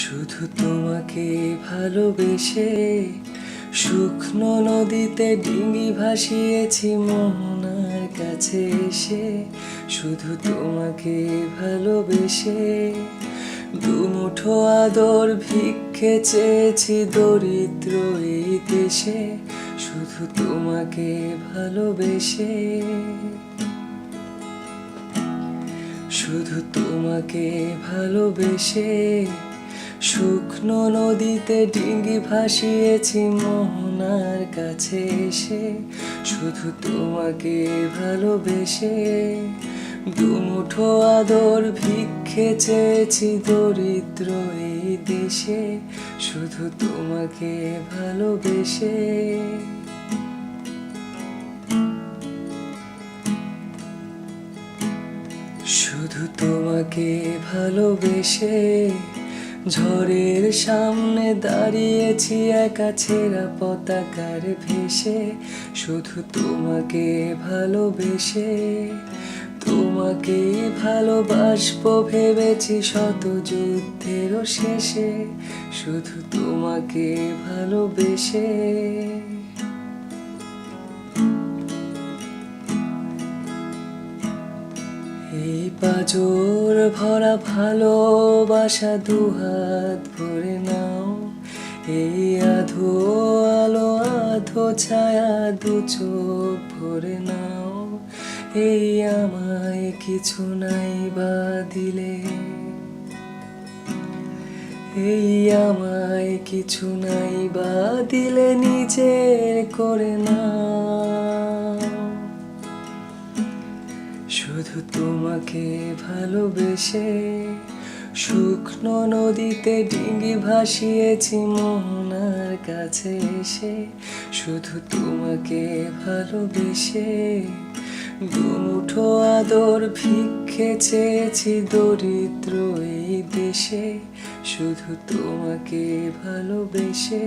শুধু তোমাকে ভালোবেসে শুকনো নদীতে ডিঙি ভাসিয়েছি মোহনার কাছে এসে। শুধু তোমাকে ভালোবেসে দুমুঠো আদর ভিক্ষে চেয়েছি দরিদ্র এই দেশে। শুধু তোমাকে ভালোবেসে, শুধু তোমাকে ভালোবেসে শুকনো নদীতে ডিঙি ভাসিয়েছি মোহনার কাছে এসে। শুধু তোমাকে ভালোবেসে দুমুঠো আদর ভিক্ষে চেয়েছি দরিদ্র এই দেশে। শুধু তোমাকে ভালোবেসে, শুধু তোমাকে ভালোবেসে ঝড়ের সামনে দাঁড়িয়েছি একা ছেঁড়া পতাকার ভেসে। শুধু তোমাকে ভালোবেসে তোমাকে ভালোবাসবো ভেবেছি শত যুদ্ধেরও শেষে। শুধু তোমাকে ভালোবেসে, এই পাঁজর ভরা ভালোবাসা দুহাত ভরে নাও। এই আধো আলো আধো ছায়া দু চোখ ভরে নাও। এই আমায় কিছু নাই বা দিলে, এই আমায় কিছু নাই বা দিলে নিজের করে নাও। শুধু তোমাকে ভালোবেসে শুকনো নদীতে ডিঙি ভাসিয়েছি মোহনার কাছে এসে। শুধু তোমাকে ভালোবেসে দুমুঠো আদর ভিক্ষে চেয়েছি দরিদ্র এই দেশে। শুধু তোমাকে ভালোবেসে।